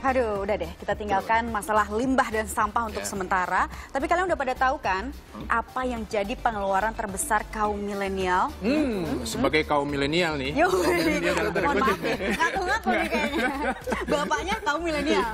Aduh, udah deh, kita tinggalkan masalah limbah dan sampah untuk sementara. Tapi kalian udah pada tahu kan, apa yang jadi pengeluaran terbesar kaum milenial? Sebagai kaum milenial nih. Yo, mohon maaf nih, ngaku-ngaku nih kayaknya. Bapaknya kaum milenial.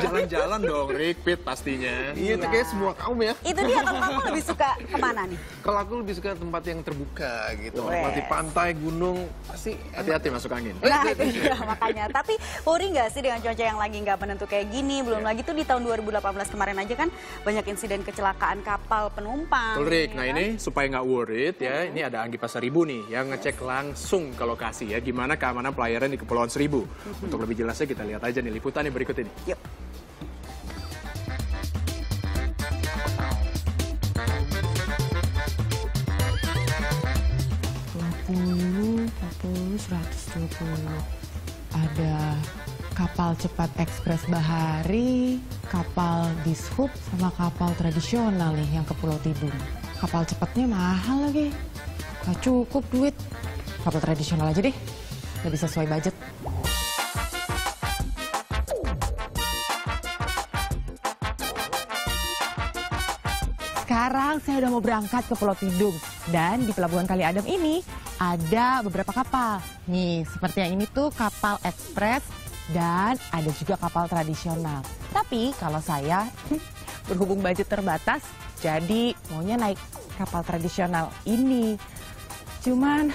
Jalan-jalan dong, repeat pastinya. Iya, itu kayak semua kaum ya. Itu dia, kalau kamu lebih suka kemana nih? Kalau aku lebih suka tempat yang terbuka gitu. Menikmati pantai, gunung, pasti Hati-hati masuk angin. Nah, itu dia makanya. Tapi worry nggak sih dengan cuaca yang lagi nggak menentu kayak gini? Belum lagi tuh di tahun 2018 kemarin aja kan banyak insiden kecelakaan kapal penumpang. Betul, Rik. Nah, ini supaya nggak worried ya, ini ada Anggi Pasaribu nih yang ngecek langsung ke lokasi ya, gimana keamanan pelayaran di Kepulauan Seribu. Untuk lebih jelasnya kita lihat aja nih liputan yang berikut ini. Yuk. Ada kapal cepat ekspres Bahari, kapal dishub, sama kapal tradisional nih yang ke Pulau Tidung. Kapal cepatnya mahal lagi, gak cukup duit. Kapal tradisional aja deh, lebih sesuai budget. Sekarang saya udah mau berangkat ke Pulau Tidung. Dan di Pelabuhan Kali Adem ini ada beberapa kapal. Nih, seperti yang ini tuh kapal ekspres dan ada juga kapal tradisional. Tapi kalau saya berhubung budget terbatas, jadi maunya naik kapal tradisional ini. Cuman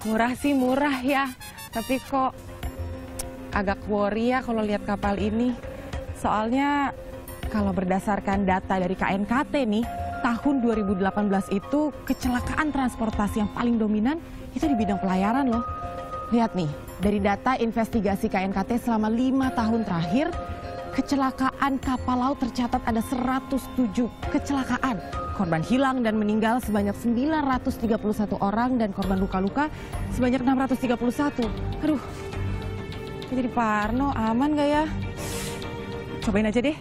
murah sih murah ya, tapi kok agak worry ya kalau lihat kapal ini. Soalnya kalau berdasarkan data dari KNKT nih, tahun 2018 itu kecelakaan transportasi yang paling dominan itu di bidang pelayaran loh. Lihat nih, dari data investigasi KNKT selama 5 tahun terakhir, kecelakaan kapal laut tercatat ada 107 kecelakaan. Korban hilang dan meninggal sebanyak 931 orang dan korban luka-luka sebanyak 631. Aduh, jadi parno, aman gak ya? Cobain aja deh.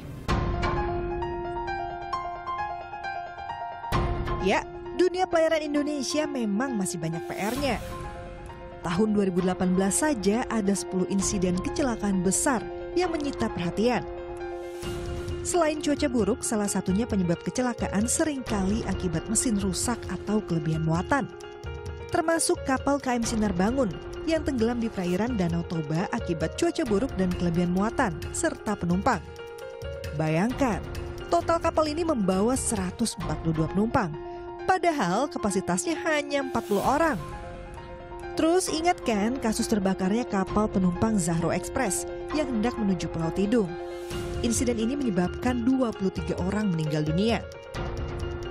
Ya, dunia pelayaran Indonesia memang masih banyak PR-nya. Tahun 2018 saja ada 10 insiden kecelakaan besar yang menyita perhatian. Selain cuaca buruk, salah satunya penyebab kecelakaan seringkali akibat mesin rusak atau kelebihan muatan. Termasuk kapal KM Sinar Bangun yang tenggelam di perairan Danau Toba akibat cuaca buruk dan kelebihan muatan, serta penumpang. Bayangkan, total kapal ini membawa 142 penumpang. Padahal kapasitasnya hanya 40 orang. Terus ingat kan kasus terbakarnya kapal penumpang Zahro Express yang hendak menuju Pulau Tidung. Insiden ini menyebabkan 23 orang meninggal dunia.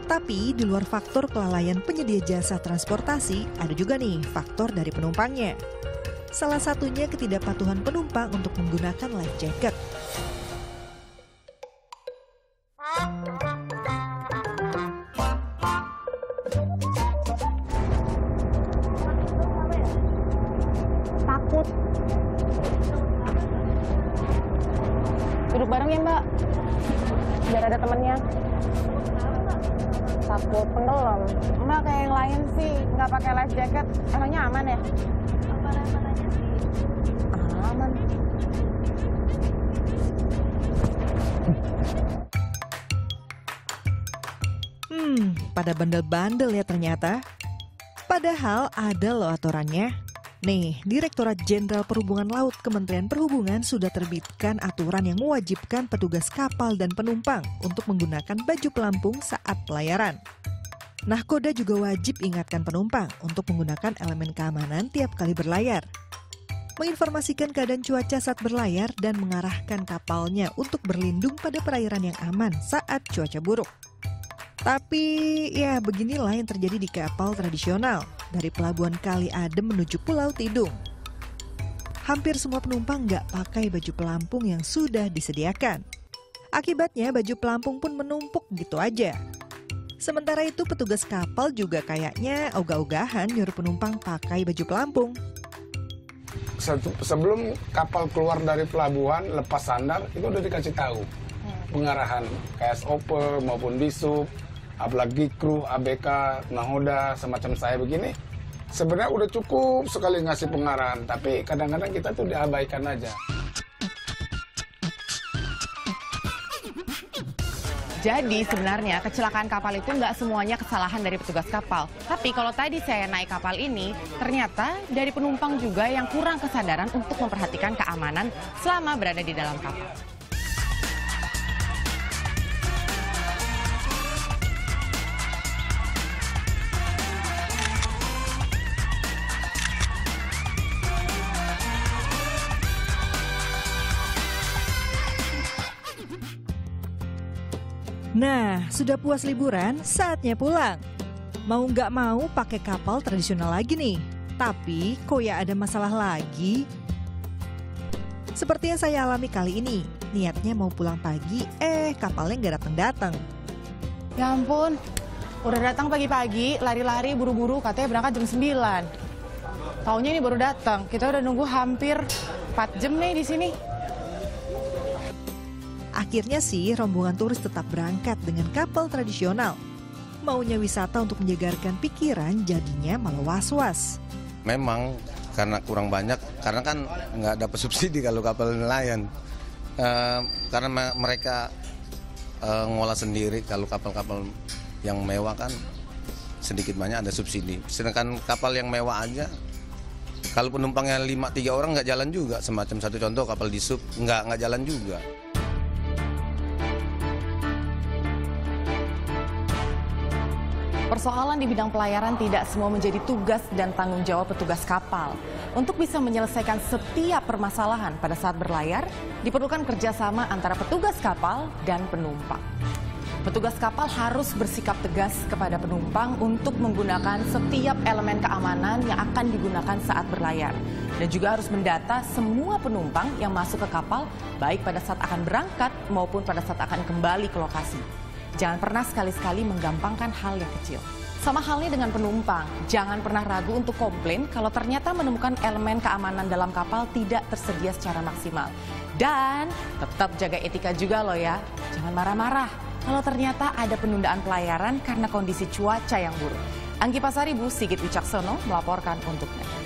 Tapi di luar faktor kelalaian penyedia jasa transportasi, ada juga nih faktor dari penumpangnya. Salah satunya ketidakpatuhan penumpang untuk menggunakan life jacket. Takut. Duduk bareng ya Mbak, biar ada temennya. Takut tenggelam. Mbak kayak yang lain sih, nggak pakai life jacket. Emangnya aman ya? Aman-aman aja sih. Aman. Pada bandel-bandel ya ternyata. Padahal ada loh aturannya. Nih, Direktorat Jenderal Perhubungan Laut Kementerian Perhubungan sudah terbitkan aturan yang mewajibkan petugas kapal dan penumpang untuk menggunakan baju pelampung saat pelayaran. Nahkoda juga wajib ingatkan penumpang untuk menggunakan elemen keamanan tiap kali berlayar. Menginformasikan keadaan cuaca saat berlayar dan mengarahkan kapalnya untuk berlindung pada perairan yang aman saat cuaca buruk. Tapi ya beginilah yang terjadi di kapal tradisional dari Pelabuhan Kali Adem menuju Pulau Tidung. Hampir semua penumpang nggak pakai baju pelampung yang sudah disediakan. Akibatnya baju pelampung pun menumpuk gitu aja. Sementara itu petugas kapal juga kayaknya ogah-ogahan nyuruh penumpang pakai baju pelampung. Sebelum kapal keluar dari pelabuhan, lepas sandar, itu udah dikasih tahu pengarahan KSOP maupun Bisub, apalagi kru, ABK, Nahoda, semacam saya begini. Sebenarnya udah cukup sekali ngasih pengarahan, tapi kadang-kadang kita tuh diabaikan aja. Jadi sebenarnya kecelakaan kapal itu nggak semuanya kesalahan dari petugas kapal. Tapi kalau tadi saya naik kapal ini, ternyata dari penumpang juga yang kurang kesadaran untuk memperhatikan keamanan selama berada di dalam kapal. Nah, sudah puas liburan, saatnya pulang. Mau nggak mau pakai kapal tradisional lagi nih. Tapi, kok ya ada masalah lagi? Seperti yang saya alami kali ini. Niatnya mau pulang pagi, kapalnya nggak datang-datang. Ya ampun, udah datang pagi-pagi, lari-lari, buru-buru, katanya berangkat jam 9. Taunya ini baru datang, kita udah nunggu hampir 4 jam nih di sini. Akhirnya sih rombongan turis tetap berangkat dengan kapal tradisional. Maunya wisata untuk menyegarkan pikiran jadinya malah was-was. Memang karena kurang banyak, karena kan nggak dapat subsidi kalau kapal nelayan. Karena mereka ngolah sendiri, kalau kapal-kapal yang mewah kan sedikit banyak ada subsidi. Sedangkan kapal yang mewah aja, kalau penumpangnya 3 orang nggak jalan juga. Semacam satu contoh kapal di sub nggak jalan juga. Persoalan di bidang pelayaran tidak semua menjadi tugas dan tanggung jawab petugas kapal. Untuk bisa menyelesaikan setiap permasalahan pada saat berlayar, diperlukan kerjasama antara petugas kapal dan penumpang. Petugas kapal harus bersikap tegas kepada penumpang untuk menggunakan setiap elemen keamanan yang akan digunakan saat berlayar. Dan juga harus mendata semua penumpang yang masuk ke kapal, baik pada saat akan berangkat maupun pada saat akan kembali ke lokasi. Jangan pernah sekali-sekali menggampangkan hal yang kecil. Sama halnya dengan penumpang, jangan pernah ragu untuk komplain kalau ternyata menemukan elemen keamanan dalam kapal tidak tersedia secara maksimal. Dan tetap jaga etika juga loh ya, jangan marah-marah kalau ternyata ada penundaan pelayaran karena kondisi cuaca yang buruk. Anggi Pasaribu, Sigit Wicaksono melaporkan untuk NET.